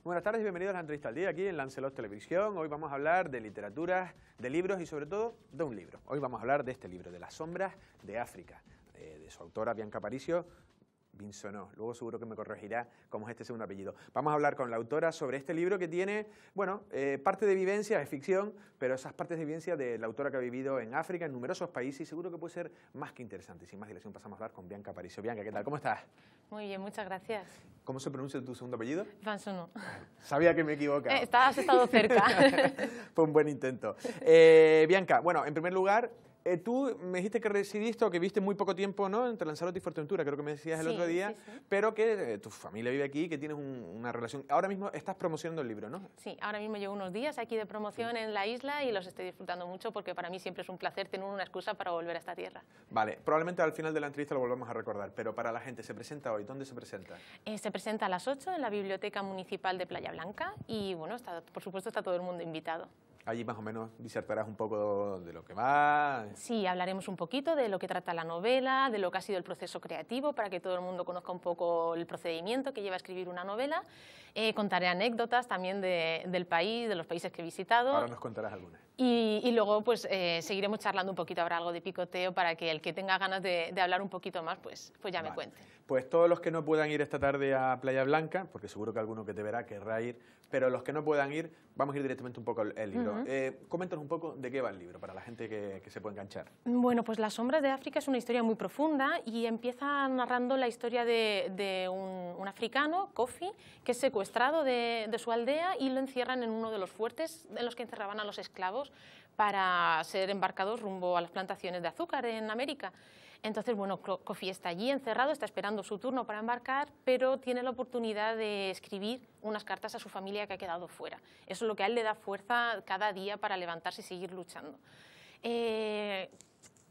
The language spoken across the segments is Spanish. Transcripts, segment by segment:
Buenas tardes y bienvenidos a la entrevista al día aquí en Lancelot Televisión. Hoy vamos a hablar de literatura, de libros y sobre todo de un libro. Hoy vamos a hablar de este libro, de Las sombras de África, de su autora Bianca Aparicio. Binsonó, luego seguro que me corregirá cómo es este segundo apellido. Vamos a hablar con la autora sobre este libro que tiene, bueno, parte de vivencia, es ficción, pero esas partes de vivencia de la autora que ha vivido en África, en numerosos países, y seguro que puede ser más que interesante. Sin más dilación pasamos a hablar con Bianca Aparicio. Bianca, ¿qué tal? ¿Cómo estás? Muy bien, muchas gracias. ¿Cómo se pronuncia tu segundo apellido? Binsonó. Sabía que me equivocaba. Has estado cerca. Fue un buen intento. Bianca, bueno, en primer lugar, tú me dijiste que residiste o que viste muy poco tiempo, ¿no?, entre Lanzarote y Fuerteventura, creo que me decías el otro día, pero que tu familia vive aquí, que tienes una relación. Ahora mismo estás promocionando el libro, ¿no? Sí, ahora mismo llevo unos días aquí de promoción en la isla y los estoy disfrutando mucho porque para mí siempre es un placer tener una excusa para volver a esta tierra. Vale, probablemente al final de la entrevista lo volvamos a recordar, pero para la gente, ¿se presenta hoy? ¿Dónde se presenta? Se presenta a las 8 en la Biblioteca Municipal de Playa Blanca y, bueno, por supuesto está todo el mundo invitado. Allí más o menos disertarás un poco de lo que va. Sí, hablaremos un poquito de lo que trata la novela, de lo que ha sido el proceso creativo, para que todo el mundo conozca un poco el procedimiento que lleva a escribir una novela. Contaré anécdotas también del país, de los países que he visitado. Ahora nos contarás algunas. Y luego pues seguiremos charlando un poquito, habrá algo de picoteo para que el que tenga ganas de hablar un poquito más, pues ya me cuente. Pues todos los que no puedan ir esta tarde a Playa Blanca, porque seguro que alguno que te verá querrá ir, pero los que no puedan ir, vamos a ir directamente un poco al libro. Coméntanos un poco de qué va el libro, para la gente que se puede enganchar. Bueno, pues Las sombras de África es una historia muy profunda y empieza narrando la historia de un africano, Kofi, que es secuestrado de su aldea y lo encierran en uno de los fuertes en los que encerraban a los esclavos para ser embarcados rumbo a las plantaciones de azúcar en América. Entonces, bueno, Kofi está allí encerrado, está esperando su turno para embarcar, pero tiene la oportunidad de escribir unas cartas a su familia que ha quedado fuera. Eso es lo que a él le da fuerza cada día para levantarse y seguir luchando.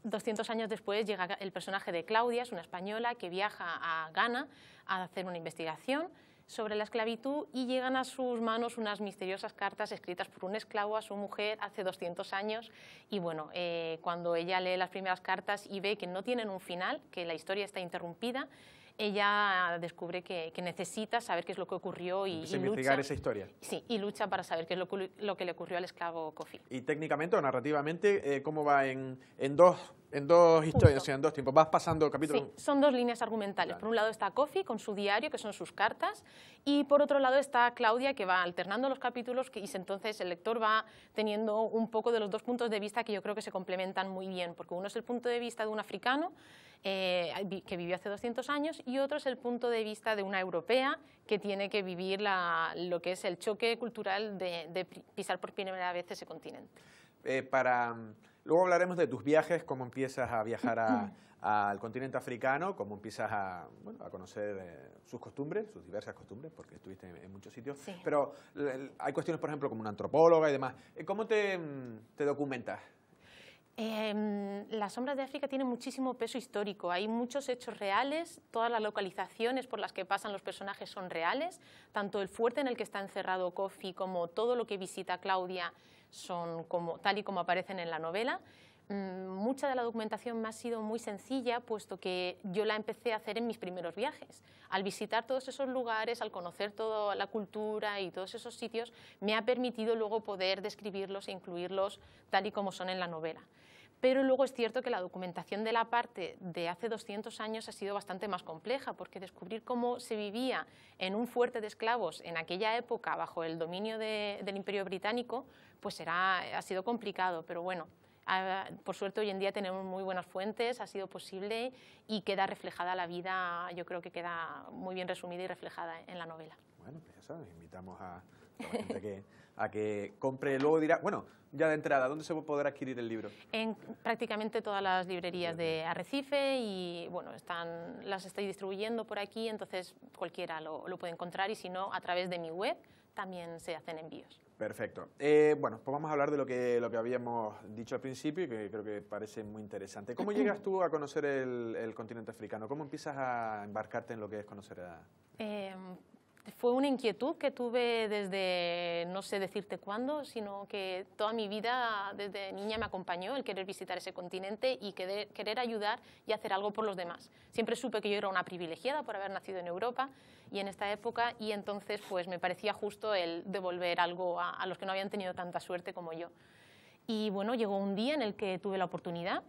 200 años después llega el personaje de Claudia, es una española que viaja a Ghana a hacer una investigación sobre la esclavitud y llegan a sus manos unas misteriosas cartas escritas por un esclavo a su mujer hace 200 años y bueno, cuando ella lee las primeras cartas y ve que no tienen un final, que la historia está interrumpida, ella descubre que necesita saber qué es lo que ocurrió y investigar lucha. Esa historia. Sí, y lucha para saber qué es lo que le ocurrió al esclavo Kofi. Y técnicamente o narrativamente, ¿cómo va en dos historias, o sea, en dos tiempos? ¿Vas pasando capítulos? Sí, son dos líneas argumentales. Claro. Por un lado está Kofi con su diario, que son sus cartas, y por otro lado está Claudia, que va alternando los capítulos y entonces el lector va teniendo un poco de los dos puntos de vista que yo creo que se complementan muy bien, porque uno es el punto de vista de un africano que vivió hace 200 años y otro es el punto de vista de una europea que tiene que vivir lo que es el choque cultural de pisar por primera vez ese continente. Luego hablaremos de tus viajes, cómo empiezas a viajar al continente africano, cómo empiezas a conocer sus costumbres, sus diversas costumbres, porque estuviste en muchos sitios. Sí. Pero hay cuestiones, por ejemplo, como una antropóloga y demás. ¿Cómo te documentas? Las sombras de África tienen muchísimo peso histórico, hay muchos hechos reales, todas las localizaciones por las que pasan los personajes son reales, tanto el fuerte en el que está encerrado Kofi como todo lo que visita Claudia son tal y como aparecen en la novela. Mucha de la documentación me ha sido muy sencilla, puesto que yo la empecé a hacer en mis primeros viajes. Al visitar todos esos lugares, al conocer toda la cultura y todos esos sitios, me ha permitido luego poder describirlos e incluirlos tal y como son en la novela. Pero luego es cierto que la documentación de la parte de hace 200 años ha sido bastante más compleja, porque descubrir cómo se vivía en un fuerte de esclavos en aquella época bajo el dominio del Imperio Británico, pues ha sido complicado, pero bueno, por suerte hoy en día tenemos muy buenas fuentes, ha sido posible y queda reflejada la vida, yo creo que queda muy bien resumida y reflejada en la novela. Bueno, pues ya sabes, invitamos a la gente a que compre, luego dirá, bueno, ya de entrada, ¿dónde se podrá adquirir el libro? En prácticamente todas las librerías de Arrecife y bueno, las estoy distribuyendo por aquí, entonces cualquiera lo puede encontrar y si no, a través de mi web también se hacen envíos. Perfecto. Bueno, pues vamos a hablar de lo que habíamos dicho al principio y que creo que parece muy interesante. ¿Cómo llegas tú a conocer el continente africano? ¿Cómo empiezas a embarcarte en lo que es conocer a...? fue una inquietud que tuve desde, no sé decirte cuándo, sino que toda mi vida desde niña me acompañó el querer visitar ese continente y querer ayudar y hacer algo por los demás. Siempre supe que yo era una privilegiada por haber nacido en Europa y en esta época, y entonces pues me parecía justo el devolver algo a los que no habían tenido tanta suerte como yo. Y bueno, llegó un día en el que tuve la oportunidad,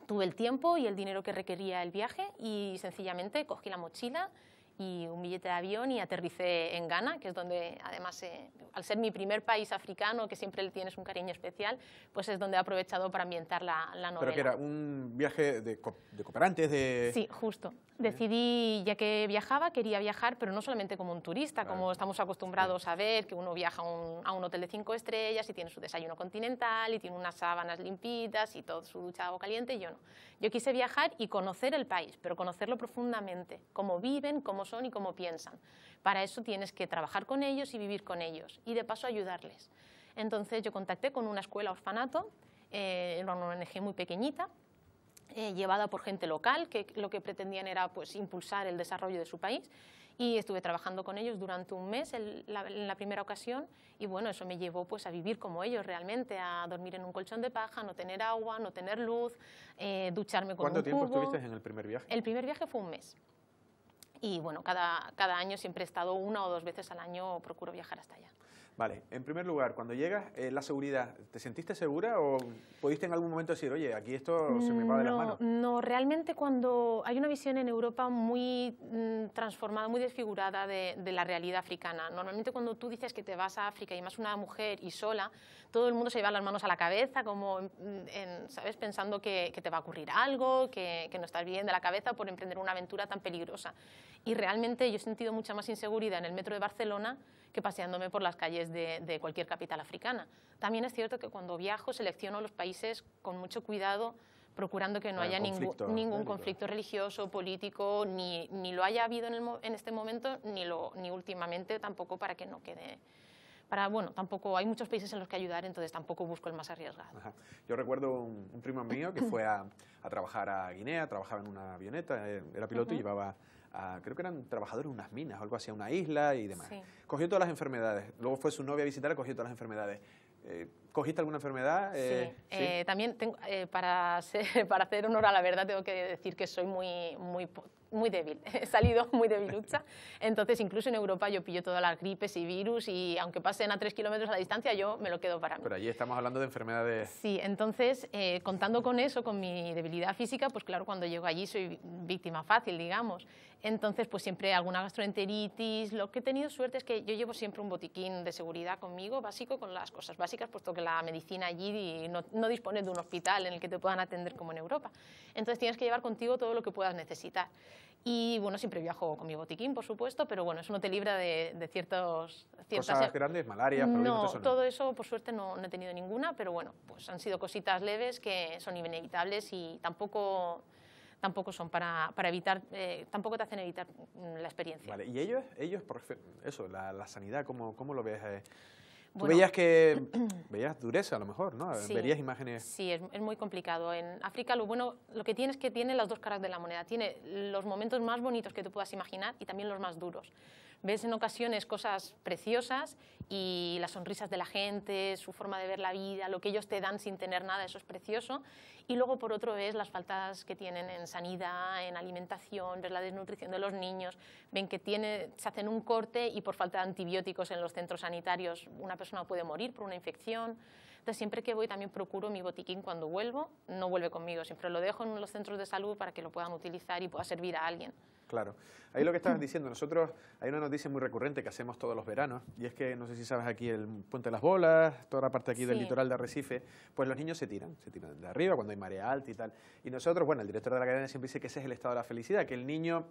tuve el tiempo y el dinero que requería el viaje y sencillamente cogí la mochila y un billete de avión y aterricé en Ghana, que es donde, además, al ser mi primer país africano, que siempre le tienes un cariño especial, pues es donde he aprovechado para ambientar la novela. ¿Pero que era un viaje de cooperantes? Sí, justo. Decidí, ya que viajaba, quería viajar, pero no solamente como un turista, como estamos acostumbrados a ver, que uno viaja a un hotel de 5 estrellas y tiene su desayuno continental y tiene unas sábanas limpitas y todo su ducha de agua caliente. Yo no. Yo quise viajar y conocer el país, pero conocerlo profundamente, cómo viven, cómo son y cómo piensan. Para eso tienes que trabajar con ellos y vivir con ellos y de paso ayudarles. Entonces yo contacté con una escuela orfanato, era una ONG muy pequeñita, llevada por gente local, que lo que pretendían era pues, impulsar el desarrollo de su país, y estuve trabajando con ellos durante un mes en la primera ocasión, y bueno, eso me llevó pues, a vivir como ellos realmente, a dormir en un colchón de paja, no tener agua, no tener luz, ducharme con un cubo. ¿Cuánto tiempo estuviste en el primer viaje? El primer viaje fue un mes, y bueno, cada año siempre he estado 1 o 2 veces al año, procuro viajar hasta allá. Vale, en primer lugar, cuando llegas, la seguridad, ¿te sentiste segura o pudiste en algún momento decir, oye, aquí esto se me va de las manos? No, realmente cuando hay una visión en Europa muy transformada, muy desfigurada de la realidad africana. Normalmente cuando tú dices que te vas a África y más una mujer y sola, todo el mundo se lleva las manos a la cabeza, como, ¿sabes? Pensando que te va a ocurrir algo, que no estás bien de la cabeza por emprender una aventura tan peligrosa. Y realmente yo he sentido mucha más inseguridad en el metro de Barcelona que paseándome por las calles de cualquier capital africana. También es cierto que cuando viajo selecciono los países con mucho cuidado, procurando que no haya ningún conflicto religioso, político, ni lo haya habido en este momento, ni últimamente tampoco, para que no quede... Bueno, tampoco hay muchos países en los que ayudar, entonces tampoco busco el más arriesgado. Ajá. Yo recuerdo un primo mío que fue a trabajar a Guinea, trabajaba en una avioneta, era piloto y llevaba... creo que eran trabajadores en unas minas o algo así, una isla y demás. Sí. Cogió todas las enfermedades. Luego fue su novia a visitarla, cogió todas las enfermedades. ¿Cogiste alguna enfermedad? Sí. También tengo, para hacer honor a la verdad tengo que decir que soy muy débil. He salido muy debilucha. Entonces, incluso en Europa yo pillo todas las gripes y virus y aunque pasen a 3 kilómetros a la distancia, yo me lo quedo para mí. Pero allí estamos hablando de enfermedades... Sí, entonces, contando con eso, con mi debilidad física, pues claro, cuando llego allí soy víctima fácil, digamos. Entonces, pues siempre alguna gastroenteritis. Lo que he tenido suerte es que yo llevo siempre un botiquín de seguridad conmigo, básico, con las cosas básicas, puesto que la medicina allí no dispone de un hospital en el que te puedan atender como en Europa. Entonces tienes que llevar contigo todo lo que puedas necesitar. Y bueno, siempre viajo con mi botiquín, por supuesto, pero bueno, eso no te libra de ciertas... ¿Cosas grandes, malaria, problemas? No, todo eso por suerte no he tenido ninguna, pero bueno, pues han sido cositas leves que son inevitables y tampoco son para evitar, tampoco te hacen evitar la experiencia. Vale, y ellos por eso, la sanidad, ¿cómo lo ves? Tú Bueno, veías dureza a lo mejor, ¿no? Sí, verías imágenes... Sí, es muy complicado. En África lo que tiene es que tiene las dos caras de la moneda. Tiene los momentos más bonitos que tú puedas imaginar y también los más duros. Ves en ocasiones cosas preciosas y las sonrisas de la gente, su forma de ver la vida, lo que ellos te dan sin tener nada, eso es precioso. Y luego, por otro, ves las faltas que tienen en sanidad, en alimentación, ves la desnutrición de los niños, ven que se hacen un corte y por falta de antibióticos en los centros sanitarios una persona puede morir por una infección. Entonces, siempre que voy también procuro mi botiquín cuando vuelvo, no vuelve conmigo, siempre lo dejo en los centros de salud para que lo puedan utilizar y pueda servir a alguien. Claro. Ahí lo que estabas diciendo, nosotros hay una noticia muy recurrente que hacemos todos los veranos y es que, no sé si sabes, aquí el Puente de las Bolas, toda la parte aquí del litoral de Arrecife, pues los niños se tiran de arriba cuando hay marea alta y tal. Y nosotros, bueno, el director de la cadena siempre dice que ese es el estado de la felicidad, que el niño,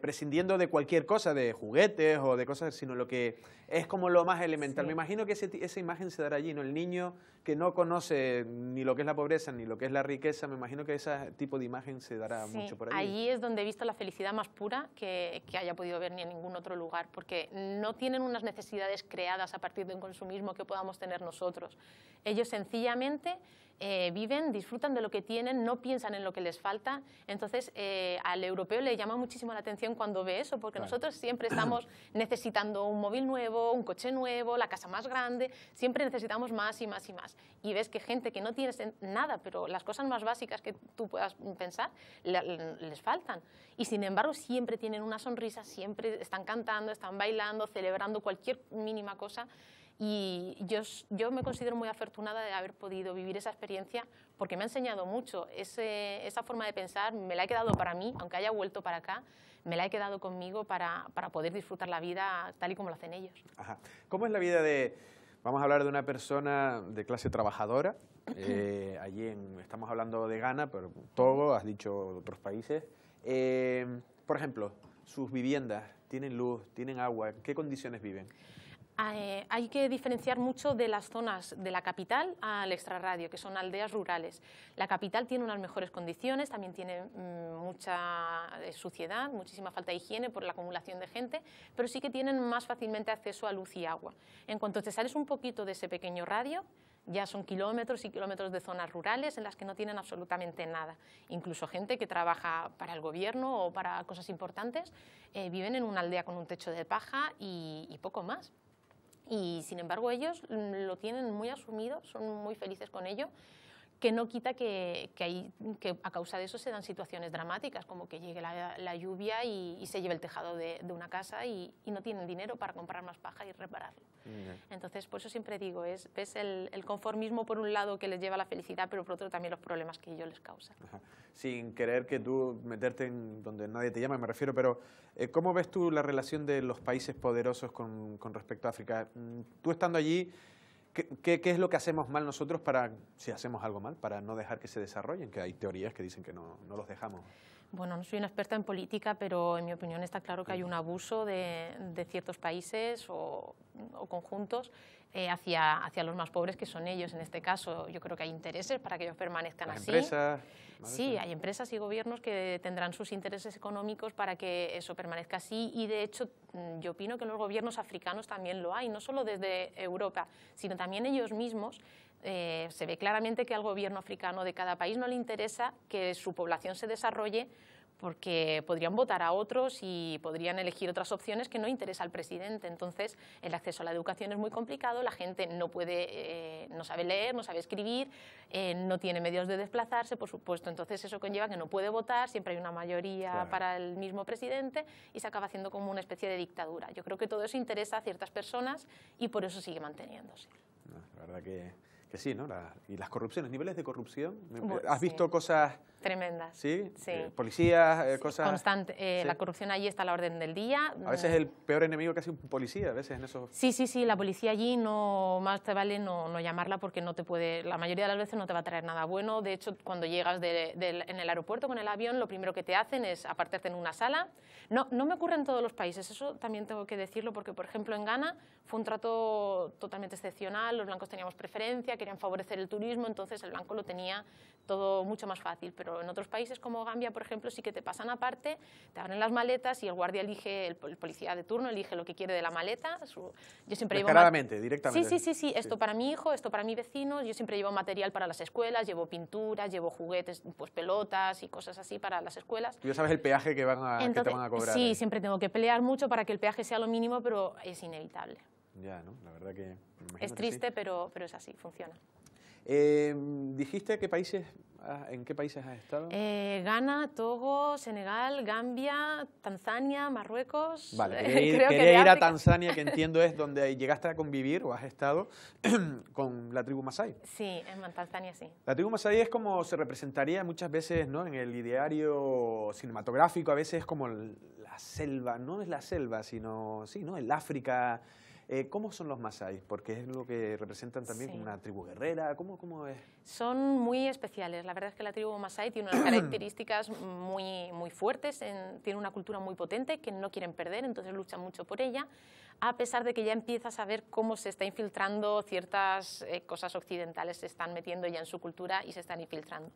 prescindiendo de cualquier cosa, de juguetes o de cosas, sino lo que es como lo más elemental. Sí. Me imagino que esa imagen se dará allí, ¿no? El niño que no conoce ni lo que es la pobreza ni lo que es la riqueza, me imagino que ese tipo de imagen se dará mucho por allí. Allí es donde he visto la felicidad más pura que haya podido ver ni en ningún otro lugar, porque no tienen unas necesidades creadas a partir de un consumismo que podamos tener nosotros. Ellos sencillamente viven, disfrutan de lo que tienen, no piensan en lo que les falta. Entonces, al europeo le llama muchísimo la atención cuando ve eso, porque nosotros siempre estamos necesitando un móvil nuevo, un coche nuevo, la casa más grande, siempre necesitamos más y más y más. Y ves que gente que no tiene nada, pero las cosas más básicas que tú puedas pensar, les faltan. Y sin embargo, siempre tienen una sonrisa, siempre están cantando, están bailando, celebrando cualquier mínima cosa. Y yo me considero muy afortunada de haber podido vivir esa experiencia porque me ha enseñado mucho. Esa forma de pensar me la he quedado para mí, aunque haya vuelto para acá, me la he quedado conmigo para poder disfrutar la vida tal y como lo hacen ellos. Ajá. ¿Cómo es la vida vamos a hablar de una persona de clase trabajadora? Estamos hablando de Ghana, pero Togo, has dicho otros países. Por ejemplo, sus viviendas, ¿tienen luz, tienen agua? ¿En qué condiciones viven? Hay que diferenciar mucho de las zonas de la capital al extrarradio, que son aldeas rurales. La capital tiene unas mejores condiciones, también tiene mucha suciedad, muchísima falta de higiene por la acumulación de gente, pero sí que tienen más fácilmente acceso a luz y agua. En cuanto te sales un poquito de ese pequeño radio, ya son kilómetros y kilómetros de zonas rurales en las que no tienen absolutamente nada. Incluso gente que trabaja para el gobierno o para cosas importantes viven en una aldea con un techo de paja y poco más. Y sin embargo ellos lo tienen muy asumido, son muy felices con ello, que no quita que a causa de eso se dan situaciones dramáticas, como que llegue la lluvia y se lleve el tejado de una casa y no tienen dinero para comprar más paja y repararlo. Entonces, por eso siempre digo, ves el conformismo por un lado que les lleva a la felicidad, pero por otro también los problemas que ello les causa. Ajá. Sin querer que tú meterte en donde nadie te llama, me refiero, pero ¿cómo ves tú la relación de los países poderosos con respecto a África? Tú estando allí, ¿qué es lo que hacemos mal nosotros si hacemos algo mal, para no dejar que se desarrollen? Que hay teorías que dicen que no los dejamos. Bueno, no soy una experta en política, pero en mi opinión está claro que hay un abuso de ciertos países o conjuntos hacia los más pobres, que son ellos. En este caso, yo creo que hay intereses para que ellos permanezcan así. Empresas. Sí, hay empresas y gobiernos que tendrán sus intereses económicos para que eso permanezca así y, de hecho, yo opino que en los gobiernos africanos también lo hay, no solo desde Europa, sino también ellos mismos. Se ve claramente que al gobierno africano de cada país no le interesa que su población se desarrolle porque podrían votar a otros y podrían elegir otras opciones que no interesa al presidente. Entonces, el acceso a la educación es muy complicado, la gente no sabe leer, no sabe escribir, no tiene medios de desplazarse, por supuesto. Entonces, eso conlleva que no puede votar, siempre hay una mayoría para el mismo presidente y se acaba haciendo como una especie de dictadura. Yo creo que todo eso interesa a ciertas personas y por eso sigue manteniéndose. No, la verdad que sí, ¿no? Y las corrupciones, niveles de corrupción. Bueno, ¿Has visto cosas tremendas? Sí. Sí. Policías, cosas. Constante. Sí. La corrupción allí está a la orden del día. A veces el peor enemigo casi un policía, a veces en esos. Sí, la policía allí más te vale no llamarla porque no te puede, la mayoría de las veces no te va a traer nada bueno. De hecho, cuando llegas en el aeropuerto con el avión, lo primero que te hacen es apartarte en una sala. No me ocurre en todos los países, eso también tengo que decirlo, porque por ejemplo en Ghana fue un trato totalmente excepcional, los blancos teníamos preferencia, querían favorecer el turismo, entonces el blanco lo tenía todo mucho más fácil, pero en otros países como Gambia, por ejemplo, sí que te pasan aparte, te abren las maletas y el guardia elige, el policía de turno elige lo que quiere de la maleta. Yo siempre Descaradamente, directamente. Sí, esto para mi hijo, esto para mi vecino, yo siempre llevo material para las escuelas, llevo pinturas, llevo juguetes, pues pelotas y cosas así para las escuelas. Tú ya sabes el peaje que te van a cobrar. Sí, siempre tengo que pelear mucho para que el peaje sea lo mínimo, pero es inevitable. Ya, ¿no? La verdad que... Es triste, sí. pero es así, funciona. ¿Dijiste en qué países has estado? Ghana, Togo, Senegal, Gambia, Tanzania, Marruecos. Vale, quería ir a Tanzania, que entiendo es donde llegaste a convivir o has estado con la tribu Masái. Sí, en Tanzania sí. La tribu Masái es como se representaría muchas veces, ¿no? En el ideario cinematográfico, a veces es como la selva, no es la selva, sino sí, ¿no? El África. ¿Cómo son los Masái? Porque es lo que representan también como una tribu guerrera. ¿Cómo es? Son muy especiales. La verdad es que la tribu Masái tiene unas características muy fuertes, tiene una cultura muy potente que no quieren perder, entonces luchan mucho por ella, a pesar de que ya empiezas a ver cómo se está infiltrando ciertas cosas occidentales, se están metiendo ya en su cultura y se están infiltrando.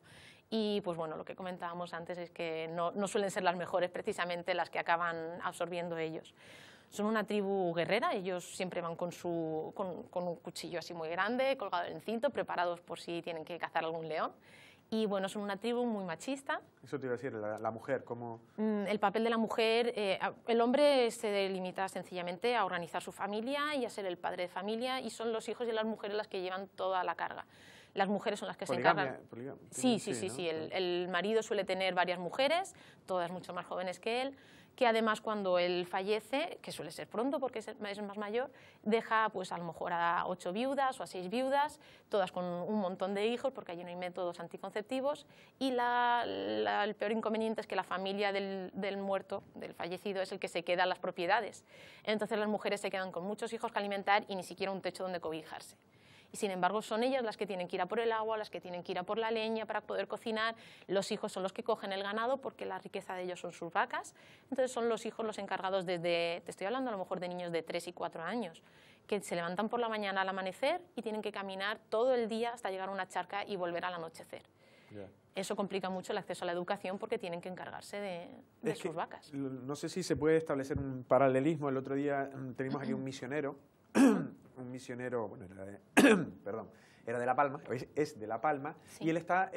Y pues bueno, lo que comentábamos antes es que no suelen ser las mejores precisamente las que acaban absorbiendo ellos. Son una tribu guerrera, ellos siempre van con un cuchillo así muy grande, colgado en el cinto, preparados por si tienen que cazar algún león. Y bueno, son una tribu muy machista. Eso te iba a decir, la mujer, ¿cómo? El papel de la mujer, el hombre se limita sencillamente a organizar su familia y a ser el padre de familia, y son los hijos y las mujeres las que llevan toda la carga. Las mujeres son las que se encargan. Sí, ¿no? El marido suele tener varias mujeres, todas mucho más jóvenes que él, que además cuando él fallece, que suele ser pronto porque es más mayor, deja pues a lo mejor a 8 viudas o a 6 viudas, todas con un montón de hijos porque allí no hay métodos anticonceptivos, y el peor inconveniente es que la familia del muerto, del fallecido, es el que se queda las propiedades. Entonces las mujeres se quedan con muchos hijos que alimentar y ni siquiera un techo donde cobijarse. Y sin embargo son ellas las que tienen que ir a por el agua, las que tienen que ir a por la leña para poder cocinar. Los hijos son los que cogen el ganado porque la riqueza de ellos son sus vacas. Entonces son los hijos los encargados desde, te estoy hablando a lo mejor de niños de 3 y 4 años, que se levantan por la mañana al amanecer y tienen que caminar todo el día hasta llegar a una charca y volver al anochecer. Yeah. Eso complica mucho el acceso a la educación porque tienen que encargarse de sus vacas. No sé si se puede establecer un paralelismo. El otro día tenemos aquí un misionero, bueno, era de La Palma, es de La Palma, sí. Y él está,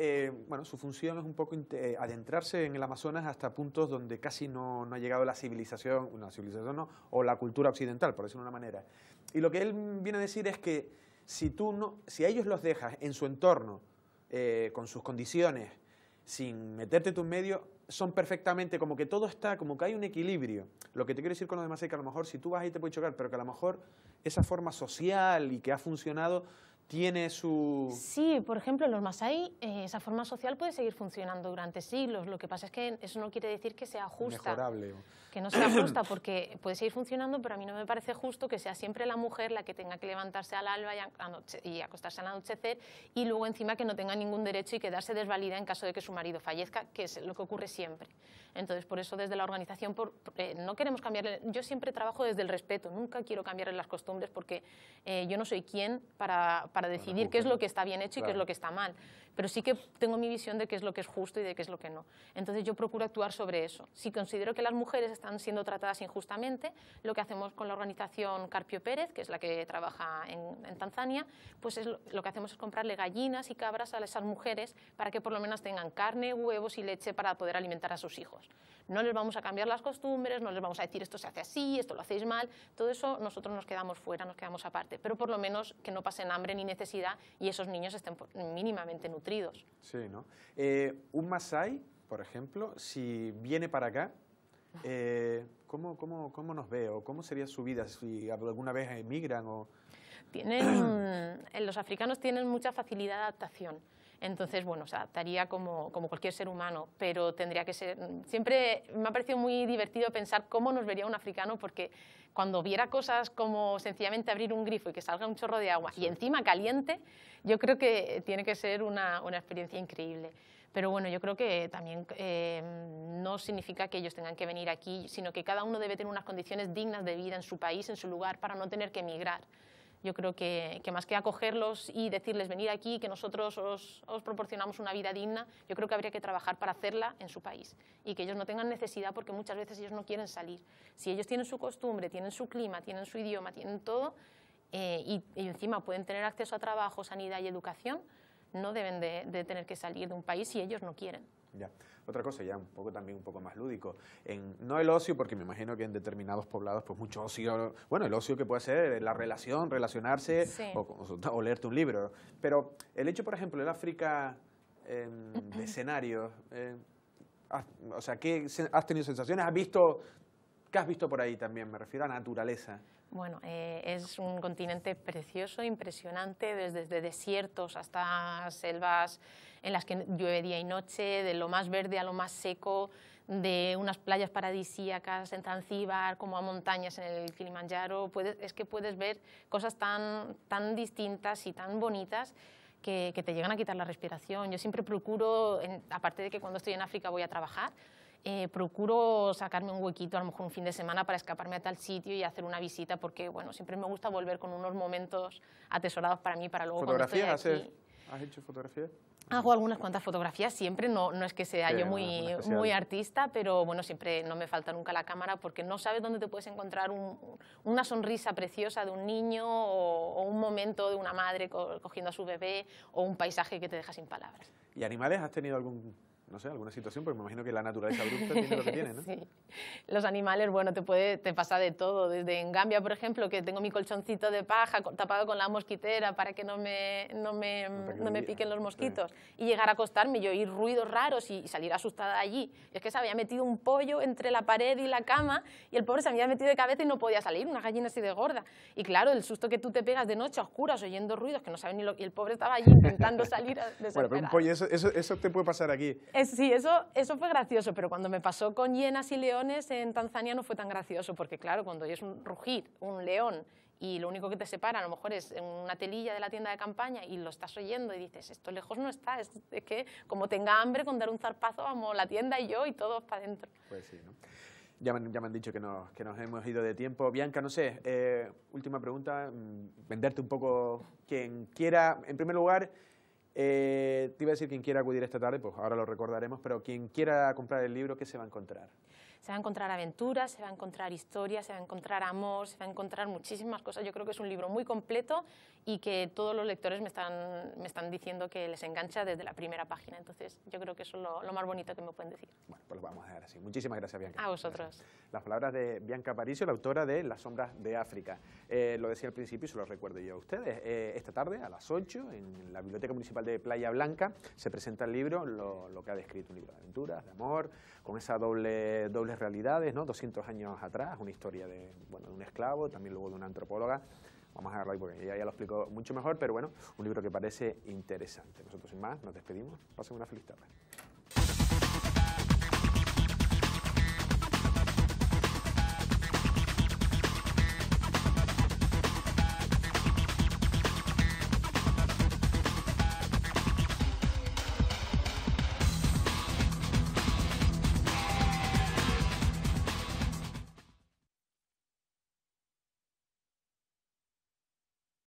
bueno, su función es un poco adentrarse en el Amazonas hasta puntos donde casi no ha llegado la civilización, no, o la cultura occidental, por decirlo de una manera. Y lo que él viene a decir es que si a ellos los dejas en su entorno, con sus condiciones, sin meterte tú en medio, son perfectamente, como que todo está, como que hay un equilibrio. Lo que te quiero decir con lo demás es que a lo mejor si tú vas ahí te puede chocar, pero que a lo mejor esa forma social y que ha funcionado tiene su... Sí, por ejemplo, en los Masái esa forma social puede seguir funcionando durante siglos. Lo que pasa es que eso no quiere decir que sea justa. Mejorable. Que no sea justa, porque puede seguir funcionando, pero a mí no me parece justo que sea siempre la mujer la que tenga que levantarse al alba y acostarse al anochecer, y luego encima que no tenga ningún derecho y quedarse desvalida en caso de que su marido fallezca, que es lo que ocurre siempre. Entonces, por eso desde la organización no queremos cambiarle. Yo siempre trabajo desde el respeto, nunca quiero cambiarle las costumbres porque yo no soy quien para decidir qué es lo que está bien hecho y qué es lo que está mal. Pero sí que tengo mi visión de qué es lo que es justo y de qué es lo que no. Entonces yo procuro actuar sobre eso. Si considero que las mujeres están siendo tratadas injustamente, lo que hacemos con la organización Carpio Pérez, que es la que trabaja en Tanzania, pues lo que hacemos es comprarle gallinas y cabras a esas mujeres para que por lo menos tengan carne, huevos y leche para poder alimentar a sus hijos. No les vamos a cambiar las costumbres, no les vamos a decir esto se hace así, esto lo hacéis mal, todo eso nosotros nos quedamos fuera, nos quedamos aparte, pero por lo menos que no pasen hambre ni necesidad y esos niños estén mínimamente nutridos. Sí, ¿no? Un masái, por ejemplo, si viene para acá, ¿cómo nos ve o cómo sería su vida si alguna vez emigran? Los africanos tienen mucha facilidad de adaptación. Entonces, bueno, se adaptaría como cualquier ser humano, pero tendría que ser... Siempre me ha parecido muy divertido pensar cómo nos vería un africano, porque cuando viera cosas como sencillamente abrir un grifo y que salga un chorro de agua, sí, y encima caliente, yo creo que tiene que ser una experiencia increíble. Pero bueno, yo creo que también no significa que ellos tengan que venir aquí, sino que cada uno debe tener unas condiciones dignas de vida en su país, en su lugar, para no tener que emigrar. Yo creo que más que acogerlos y decirles venid aquí, que nosotros os proporcionamos una vida digna, yo creo que habría que trabajar para hacerla en su país y que ellos no tengan necesidad, porque muchas veces ellos no quieren salir. Si ellos tienen su costumbre, tienen su clima, tienen su idioma, tienen todo, y encima pueden tener acceso a trabajo, sanidad y educación, no deben de tener que salir de un país si ellos no quieren. Ya. Otra cosa ya también un poco más lúdico, no el ocio, porque me imagino que en determinados poblados pues mucho ocio, bueno, el ocio que puede ser la relacionarse, sí, o leerte un libro, pero el hecho, por ejemplo, el África de escenarios, o sea, ¿qué has tenido sensaciones? ¿Qué has visto por ahí también? Me refiero a naturaleza. Bueno, es un continente precioso, impresionante, desde desiertos hasta selvas en las que llueve día y noche, de lo más verde a lo más seco, de unas playas paradisíacas en Zanzíbar como a montañas en el Kilimanjaro. Es que puedes ver cosas tan distintas y tan bonitas que te llegan a quitar la respiración. Yo siempre procuro, aparte de que cuando estoy en África voy a trabajar, procuro sacarme un huequito, a lo mejor un fin de semana, para escaparme a tal sitio y hacer una visita, porque bueno, siempre me gusta volver con unos momentos atesorados para mí, para luego cuando estoy aquí. ¿Has hecho fotografías? Hago algunas cuantas fotografías siempre, no es que sea Sí, yo no, muy artista, pero bueno, siempre no me falta nunca la cámara porque no sabes dónde te puedes encontrar una sonrisa preciosa de un niño o un momento de una madre cogiendo a su bebé o un paisaje que te deja sin palabras. ¿Y animales has tenido alguna situación? Porque me imagino que la naturaleza bruta tiene lo que tiene, ¿no? Sí, los animales, bueno, te pasa de todo. Desde en Gambia, por ejemplo, que tengo mi colchoncito de paja tapado con la mosquitera para que no me piquen los mosquitos. Sí. Y llegar a acostarme y oír ruidos raros y salir asustada allí. Y es que se había metido un pollo entre la pared y la cama y el pobre se había metido de cabeza y no podía salir, una gallina así de gorda. Y claro, el susto que tú te pegas de noche a oscuras oyendo ruidos que no sabes ni lo... Y el pobre estaba allí intentando salir desesperado. Bueno, pero un pollo, eso te puede pasar aquí. Sí, eso fue gracioso, pero cuando me pasó con hienas y leones en Tanzania no fue tan gracioso, porque claro, cuando oyes un rugir, un león, y lo único que te separa a lo mejor es una telilla de la tienda de campaña y lo estás oyendo y dices, esto lejos no está, es que como tenga hambre con dar un zarpazo, vamos, la tienda y yo y todos para adentro. Pues sí, ¿no? Ya me han dicho que nos hemos ido de tiempo. Bianca, no sé, última pregunta, venderte un poco, quien quiera, en primer lugar, te iba a decir quien quiera acudir esta tarde, pues ahora lo recordaremos, pero quien quiera comprar el libro, ¿qué se va a encontrar? Se va a encontrar aventuras, se va a encontrar historias, se va a encontrar amor, se va a encontrar muchísimas cosas. Yo creo que es un libro muy completo y que todos los lectores me están diciendo que les engancha desde la primera página. Entonces, yo creo que eso es lo más bonito que me pueden decir. Bueno, pues lo vamos a dejar así. Muchísimas gracias, Bianca. A vosotros. Gracias. Las palabras de Bianca Aparicio, la autora de Las sombras de África. Lo decía al principio y se lo recuerdo yo a ustedes. Esta tarde, a las 8, en la Biblioteca Municipal de Playa Blanca, se presenta el libro, lo que ha descrito, un libro de aventuras, de amor, con esas dobles realidades, ¿no? 200 años atrás, una historia de un esclavo, también luego de una antropóloga. Vamos a dejarlo ahí porque ya lo explico mucho mejor, pero bueno, un libro que parece interesante. Nosotros sin más nos despedimos. Pasen una feliz tarde.